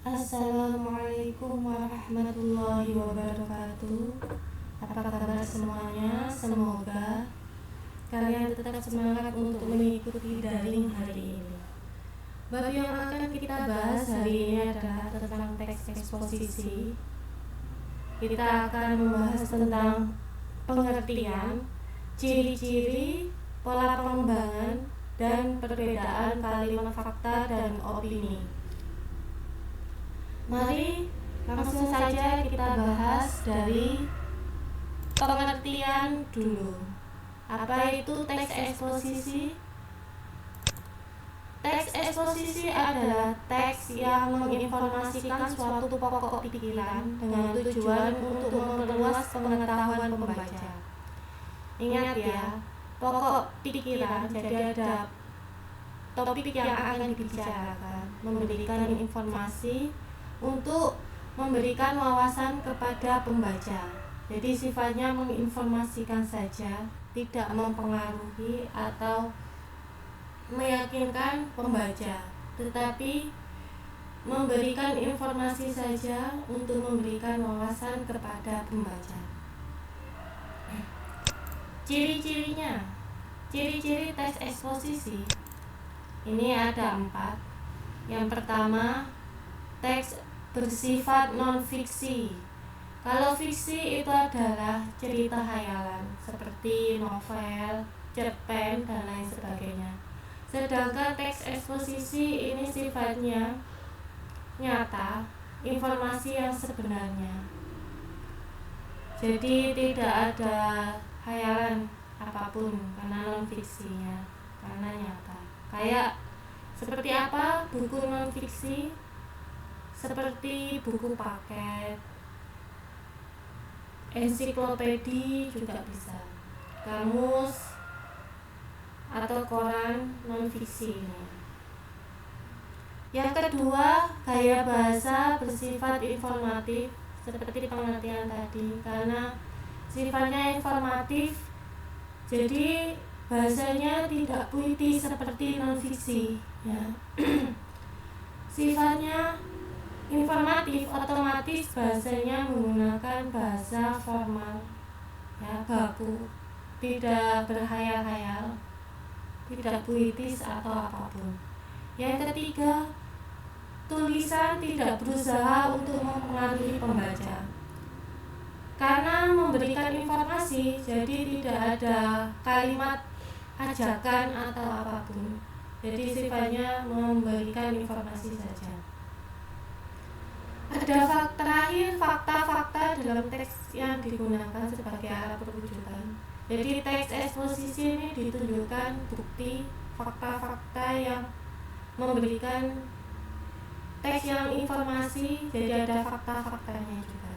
Assalamualaikum warahmatullahi wabarakatuh. Apa kabar semuanya? Semoga kalian tetap semangat untuk mengikuti daring hari ini. Bab yang akan kita bahas hari ini adalah tentang teks eksposisi. Kita akan membahas tentang pengertian, ciri-ciri, pola pengembangan, dan perbedaan kalimat fakta dan opini. Mari langsung saja kita bahas dari pengertian dulu. Apa itu teks eksposisi? Teks eksposisi adalah teks yang menginformasikan suatu pokok pikiran dengan tujuan untuk memperluas pengetahuan pembaca. Ingat ya, pokok pikiran, jadi ada topik yang akan dibicarakan, memberikan informasi untuk memberikan wawasan kepada pembaca. Jadi sifatnya menginformasikan saja, tidak mempengaruhi atau meyakinkan pembaca, tetapi memberikan informasi saja untuk memberikan wawasan kepada pembaca. Ciri-cirinya, ciri-ciri teks eksposisi ini ada 4. Yang pertama, teks bersifat non-fiksi. Kalau fiksi itu adalah cerita khayalan seperti novel, cerpen, dan lain sebagainya. Sedangkan teks eksposisi ini sifatnya nyata, informasi yang sebenarnya. Jadi tidak ada khayalan apapun karena non-fiksinya, karena nyata. Kayak seperti apa buku non-fiksi? Seperti buku paket, ensiklopedi juga bisa, kamus, atau koran non-fiksi. Yang kedua, gaya bahasa bersifat informatif seperti pengertian tadi. Karena sifatnya informatif, jadi bahasanya tidak puitis seperti non-fiksi ya. Sifatnya informatif, otomatis bahasanya menggunakan bahasa formal ya, baku, tidak berhayal-hayal, tidak puitis atau apapun. Yang ketiga, tulisan tidak berusaha untuk mempengaruhi pembaca karena memberikan informasi, jadi tidak ada kalimat ajakan atau apapun, jadi sifatnya memberikan informasi saja. Ada fakta-fakta dalam teks yang digunakan sebagai alat perwujudan. Jadi teks eksposisi ini ditunjukkan bukti fakta-fakta yang memberikan teks yang informasi, jadi ada fakta-faktanya juga.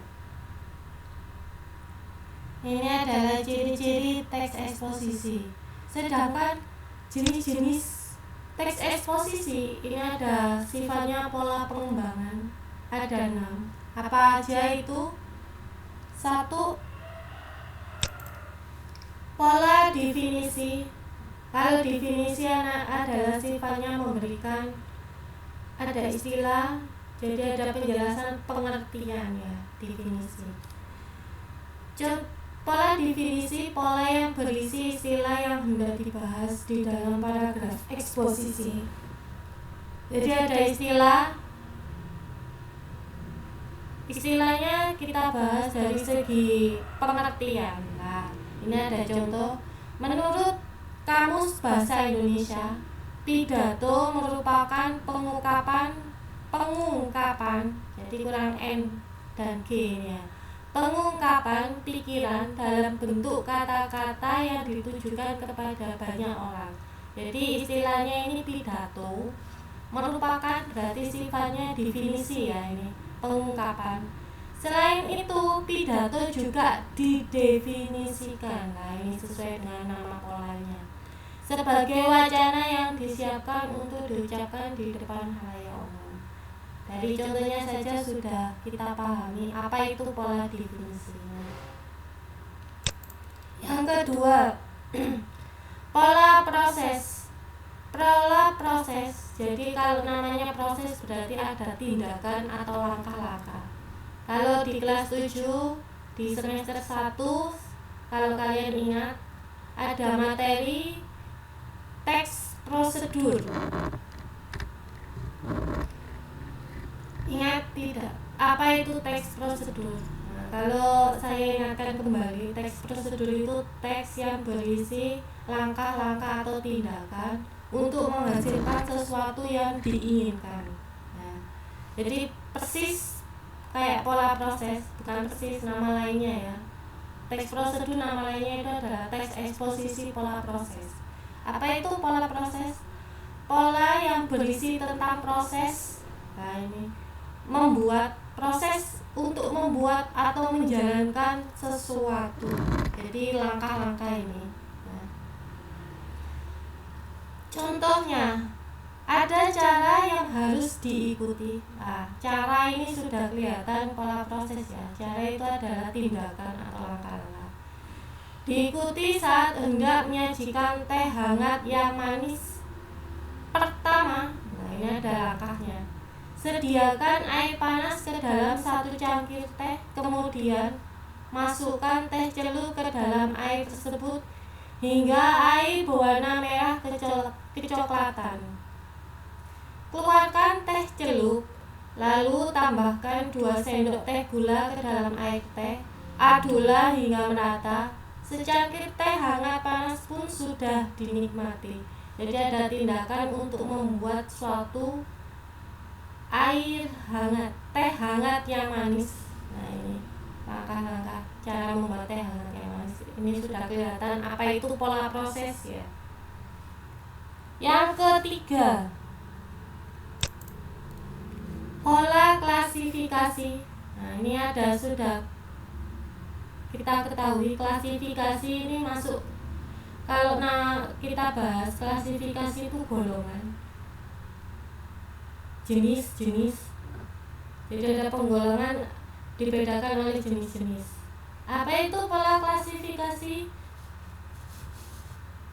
Ini adalah ciri-ciri teks eksposisi. Sedangkan jenis-jenis teks eksposisi ini ada sifatnya pola pengembangan. Ada 6. Apa aja itu? 1. Pola definisi. Kalau definisi adalah sifatnya memberikan ada istilah, jadi ada penjelasan pengertian ya, definisi. Pola definisi, pola yang berisi istilah yang hendak dibahas di dalam paragraf eksposisi. Jadi ada istilahnya kita bahas dari segi pengertian. Nah, ini ada contoh. Menurut Kamus Bahasa Indonesia, pidato merupakan pengungkapan, jadi kurang N dan G ya. Pengungkapan pikiran dalam bentuk kata-kata yang ditujukan kepada banyak orang. Jadi istilahnya ini pidato merupakan, berarti sifatnya definisi ya, ini pengungkapan. Selain itu, pidato juga didefinisikan. Nah, ini sesuai dengan nama polanya. Sebagai wacana yang disiapkan untuk diucapkan di depan halayak umum. Dari contohnya saja sudah kita pahami apa itu pola definisinya. Yang kedua, pola proses. Pola proses Jadi kalau namanya proses berarti ada tindakan atau langkah-langkah. Kalau di kelas 7 di semester 1, kalau kalian ingat, ada materi teks prosedur. Ingat tidak? Apa itu teks prosedur? Nah, kalau saya ingatkan kembali, teks prosedur itu teks yang berisi langkah-langkah atau tindakan untuk menghasilkan sesuatu yang diinginkan. Nah, jadi persis kayak pola proses, bukan persis nama lainnya ya. Teks prosedur nama lainnya itu adalah teks eksposisi pola proses. Apa itu pola proses? Pola yang berisi tentang proses. Nah, ini membuat proses untuk membuat atau menjalankan sesuatu. Jadi langkah-langkah ini. Nah, contohnya ada cara yang harus diikuti. Nah, cara ini sudah kelihatan pola proses ya. Cara itu adalah tindakan atau langkah-langkah. Diikuti saat hendak menyajikan teh hangat yang manis. Pertama, nah ini ada langkahnya. Sediakan air panas ke dalam 1 cangkir teh, kemudian masukkan teh celup ke dalam air tersebut hingga air berwarna merah kecoklatan. Keluarkan teh celup, lalu tambahkan 2 sendok teh gula ke dalam air teh. Aduklah hingga merata. Secangkir teh hangat panas pun sudah dinikmati. Jadi ada tindakan untuk membuat suatu air hangat, teh hangat yang manis. Nah ini langkah-langkah cara membuat teh hangat yang manis. Ini sudah kelihatan apa itu pola proses ya. Yang ketiga, pola klasifikasi. Nah ini ada sudah kita ketahui klasifikasi ini masuk. Kalau kita bahas klasifikasi itu golongan, jenis-jenis. Jadi ada penggolongan dibedakan oleh jenis-jenis. Apa itu pola klasifikasi?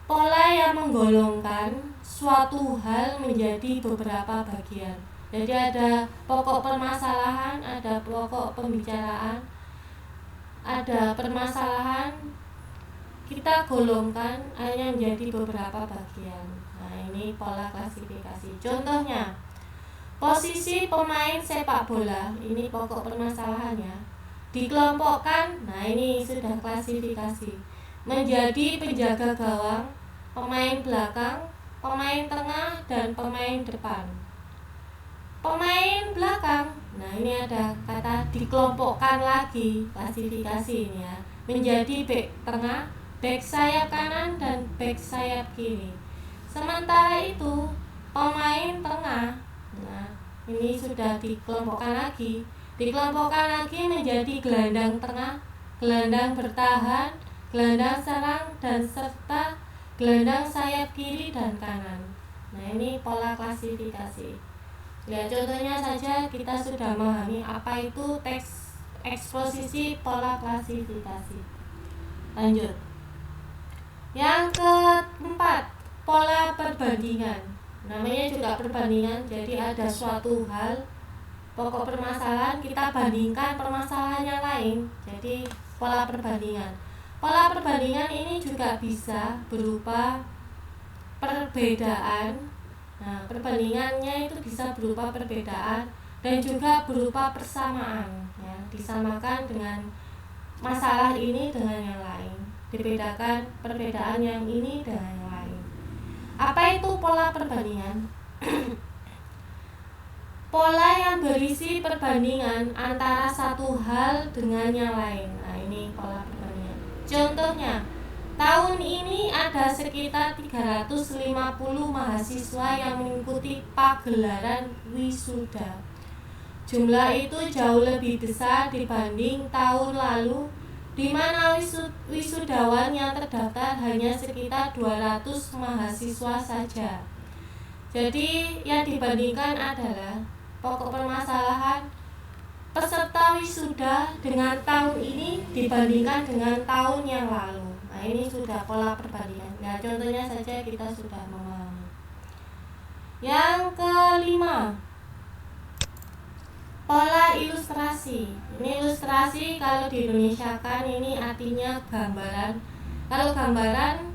Pola yang menggolongkan suatu hal menjadi beberapa bagian. Jadi ada pokok permasalahan, ada pokok pembicaraan, ada permasalahan, kita golongkan hanya menjadi beberapa bagian. Nah ini pola klasifikasi. Contohnya, posisi pemain sepak bola, ini pokok permasalahannya, dikelompokkan. Nah ini sudah klasifikasi, menjadi penjaga gawang, pemain belakang, pemain tengah, dan pemain depan. Pemain belakang, nah ini ada kata dikelompokkan lagi, klasifikasi ini ya, menjadi bek tengah, bek sayap kanan, dan bek sayap kiri. Sementara itu pemain tengah, nah ini sudah dikelompokkan lagi menjadi gelandang tengah, gelandang bertahan, gelandang serang, dan serta gelandang sayap kiri dan kanan. Nah ini pola klasifikasi. Lihat contohnya saja kita sudah memahami apa itu teks eksposisi pola klasifikasi. Lanjut. Yang keempat, pola perbandingan. Namanya juga perbandingan, jadi ada suatu hal, pokok permasalahan, kita bandingkan permasalahan yang lain. Jadi pola perbandingan. Pola perbandingan ini juga bisa berupa perbedaan. Nah, perbandingannya itu bisa berupa perbedaan dan juga berupa persamaan. Ya, disamakan dengan masalah ini dengan yang lain, dibedakan perbedaan yang ini dengan yang lain. Apa itu pola perbandingan? Pola yang berisi perbandingan antara satu hal dengan yang lain. Nah, ini pola perbandingan. Contohnya, tahun ini ada sekitar 350 mahasiswa yang mengikuti pagelaran wisuda. Jumlah itu jauh lebih besar dibanding tahun lalu, di mana wisudawan yang terdaftar hanya sekitar 200 mahasiswa saja. Jadi yang dibandingkan adalah pokok permasalahan peserta wisuda dengan tahun ini dibandingkan dengan tahun yang lalu. Ini sudah pola perbandingan. Nah, contohnya saja kita sudah memahami. Yang kelima, pola ilustrasi. Ini ilustrasi kalau di Indonesia kan ini artinya gambaran. Kalau gambaran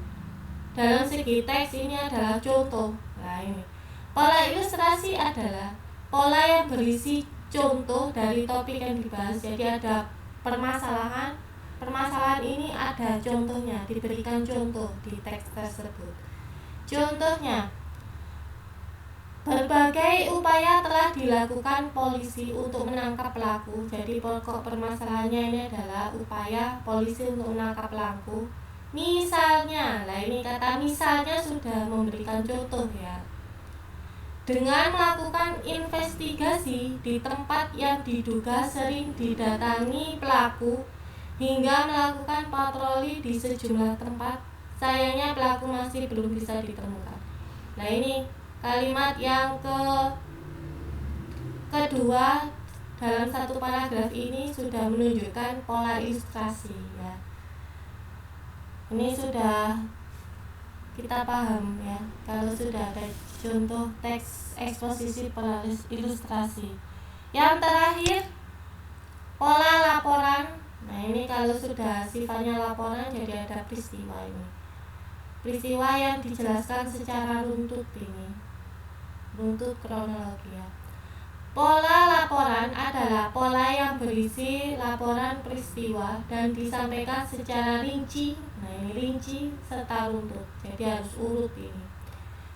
dalam segi teks ini adalah contoh. Nah ini pola ilustrasi adalah pola yang berisi contoh dari topik yang dibahas. Jadi ada permasalahan. Permasalahan ini ada contohnya, diberikan contoh di teks tersebut. Contohnya, berbagai upaya telah dilakukan polisi untuk menangkap pelaku. Jadi pokok permasalahannya ini adalah upaya polisi untuk menangkap pelaku. Misalnya, lah ini kata misalnya sudah memberikan contoh ya. Dengan melakukan investigasi di tempat yang diduga sering didatangi pelaku hingga melakukan patroli di sejumlah tempat, sayangnya pelaku masih belum bisa ditemukan. Nah ini kalimat yang kedua dalam satu paragraf ini sudah menunjukkan pola ilustrasi ya. Ini sudah kita paham ya kalau sudah ada contoh teks eksposisi pola ilustrasi. Yang terakhir, pola laporan. Nah ini kalau sudah sifatnya laporan jadi ada peristiwa ini. Peristiwa yang dijelaskan secara runtut ini, runtut kronologi ya. Pola laporan adalah pola yang berisi laporan peristiwa dan disampaikan secara rinci. Nah ini rinci serta runtut, jadi harus urut ini.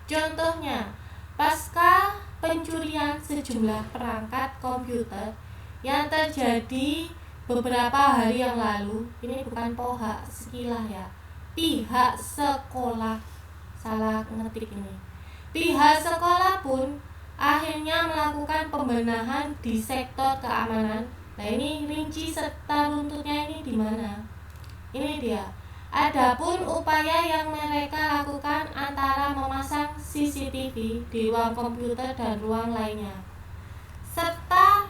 Contohnya, pasca pencurian sejumlah perangkat komputer yang terjadi beberapa hari yang lalu, ini bukan POHA, sekilah ya, pihak sekolah, salah ngetik ini, pihak sekolah pun akhirnya melakukan pembenahan di sektor keamanan. Nah ini rinci serta runtutnya ini di mana? Ini dia. Adapun upaya yang mereka lakukan antara memasang CCTV di ruang komputer dan ruang lainnya, serta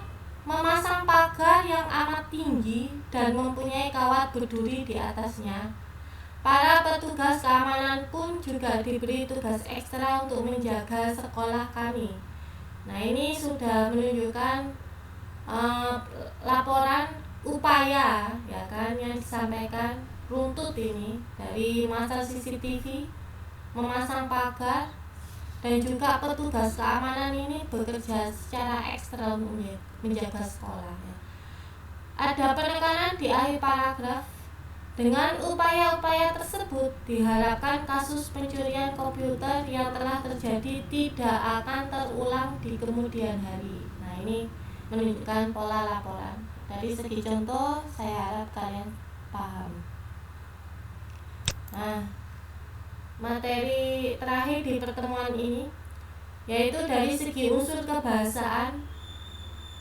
memasang pagar yang amat tinggi dan mempunyai kawat berduri di atasnya. Para petugas keamanan pun juga diberi tugas ekstra untuk menjaga sekolah kami. Nah ini sudah menunjukkan laporan upaya ya kan yang disampaikan runtut ini dari masa CCTV, memasang pagar, dan juga petugas keamanan ini bekerja secara ekstra untuk menjaga sekolah ya. Ada penekanan di akhir paragraf. Dengan upaya-upaya tersebut diharapkan kasus pencurian komputer yang telah terjadi tidak akan terulang di kemudian hari. Nah ini menunjukkan pola laporan. Dari segi contoh saya harap kalian paham. Nah, materi terakhir di pertemuan ini yaitu dari segi unsur kebahasaan,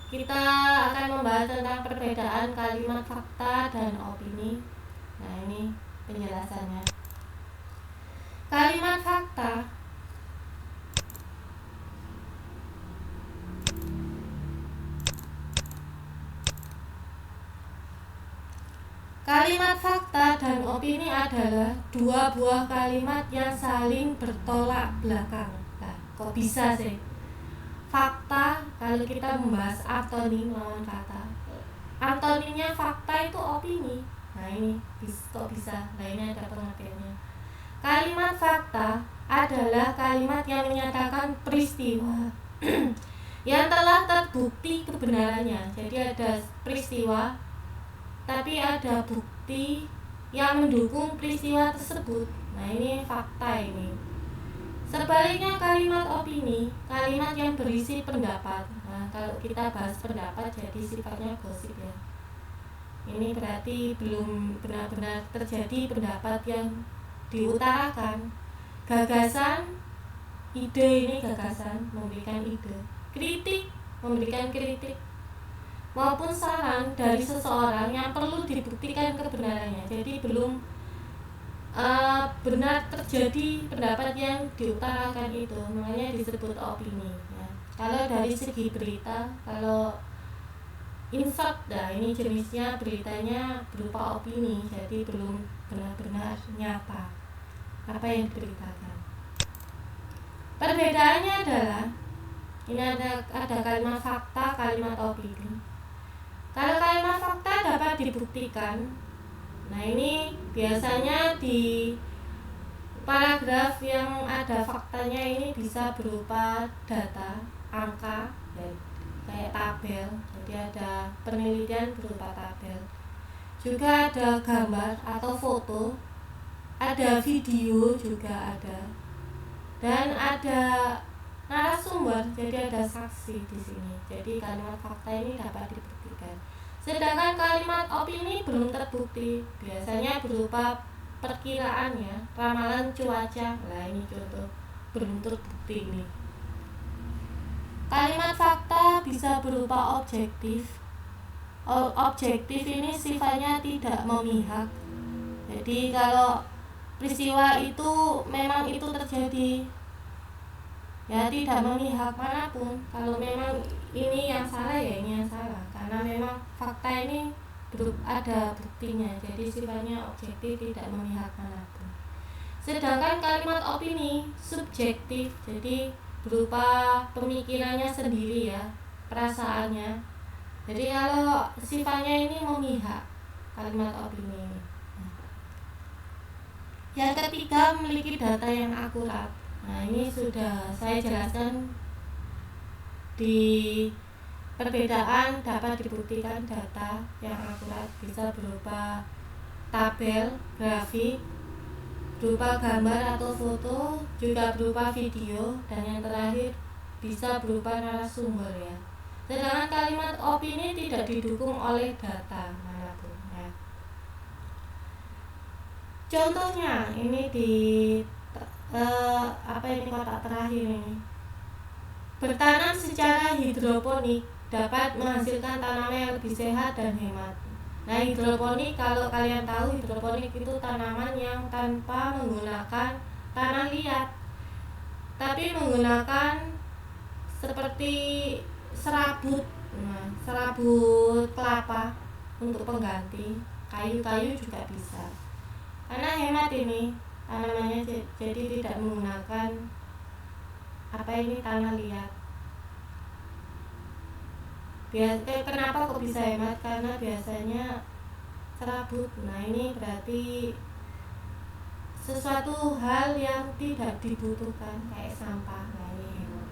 kita akan membahas tentang perbedaan kalimat fakta dan opini. Nah ini penjelasannya. Kalimat fakta Kalimat fakta dan opini adalah dua buah kalimat yang saling bertolak belakang. Nah, kok bisa sih? Fakta, kalau kita membahas antonim lawan kata, antonimnya fakta itu opini. Nah ini kok bisa? Nah ini ada pengertiannya. Kalimat fakta adalah kalimat yang menyatakan peristiwa yang telah terbukti kebenarannya. Jadi ada peristiwa, tapi ada bukti yang mendukung peristiwa tersebut. Nah ini fakta ini. Sebaliknya kalimat opini, kalimat yang berisi pendapat. Nah kalau kita bahas pendapat jadi sifatnya gosip ya. Ini berarti belum benar-benar terjadi pendapat yang diutarakan. Gagasan, ide ini gagasan, memberikan ide. Kritik, memberikan kritik. Maupun saran dari seseorang yang perlu dibuktikan kebenarannya. Jadi belum benar terjadi pendapat yang diutarakan itu, makanya disebut opini ya. Kalau dari segi berita, kalau insert, nah ini jenisnya beritanya berupa opini, jadi belum benar-benar nyata apa yang diberitakan. Perbedaannya adalah ini ada kalimat fakta, kalimat opini. Kalau kalimat fakta dapat dibuktikan, nah ini biasanya di paragraf yang ada faktanya ini bisa berupa data, angka, ya, kayak tabel. Jadi ada penelitian berupa tabel. Juga ada gambar atau foto, ada video juga ada. Dan ada narasumber, jadi ada saksi di sini. Jadi kalimat fakta ini dapat dibuktikan. Sedangkan kalimat opini belum terbukti, biasanya berupa perkiraan ya, ramalan cuaca. Nah ini contoh belum terbukti ini. Kalimat fakta bisa berupa objektif. Objektif ini sifatnya tidak memihak. Jadi kalau peristiwa itu memang itu terjadi, ya tidak memihak manapun. Kalau memang ini yang salah ya ini yang salah, karena memang fakta ini ada buktinya. Jadi sifatnya objektif, tidak memihak manapun. Sedangkan kalimat opini subjektif, jadi berupa pemikirannya sendiri ya, perasaannya. Jadi kalau sifatnya ini memihak, kalimat opini ini. Yang ketiga, memiliki data yang akurat. Nah ini sudah saya jelaskan di perbedaan dapat dibuktikan data yang akurat bisa berupa tabel, grafik, berupa gambar atau foto, juga berupa video, dan yang terakhir bisa berupa narasumber ya. Sedangkan kalimat opini tidak didukung oleh data manapun ya. Contohnya ini di ini kotak terakhir ini. Bertanam secara hidroponik dapat menghasilkan tanaman yang lebih sehat dan hemat. Nah hidroponik, kalau kalian tahu, hidroponik itu tanaman yang tanpa menggunakan tanah liat, tapi menggunakan seperti serabut, serabut kelapa untuk pengganti. Kayu-kayu juga bisa. Karena hemat ini tanamannya, jadi tidak menggunakan tanah liat. Kenapa kok bisa hemat? Karena biasanya serabut. Nah ini berarti sesuatu hal yang tidak dibutuhkan kayak sampah. Nah ini hemat.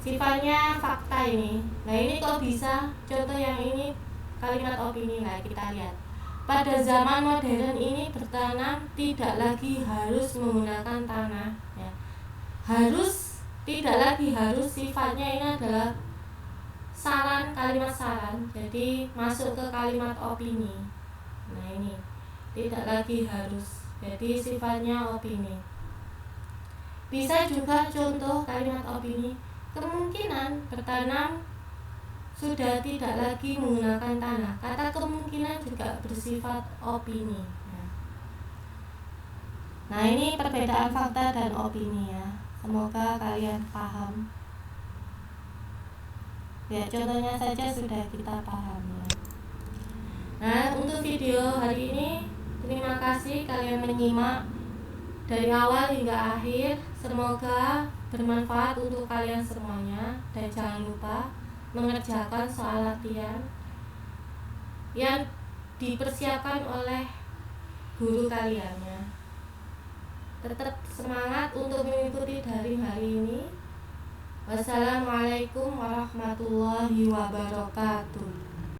Sifatnya fakta ini. Nah ini kok bisa? Contoh yang ini kalimat opini. Nah kita lihat. Pada zaman modern ini bertanam tidak lagi harus menggunakan tanah ya. Tidak lagi harus, sifatnya ini adalah saran, kalimat saran. Jadi masuk ke kalimat opini. Nah ini tidak lagi harus, jadi sifatnya opini. Bisa juga contoh kalimat opini, kemungkinan bertanam sudah tidak lagi menggunakan tanah. Kata kemungkinan juga bersifat opini. Nah ini perbedaan fakta dan opini ya. Semoga kalian paham. Ya contohnya saja sudah kita paham ya. Nah untuk video hari ini, terima kasih kalian menyimak dari awal hingga akhir. Semoga bermanfaat untuk kalian semuanya. Dan jangan lupa mengerjakan soal latihan yang dipersiapkan oleh guru kalian ya. Tetap semangat untuk mengikuti daring hari ini. Wassalamualaikum warahmatullahi wabarakatuh.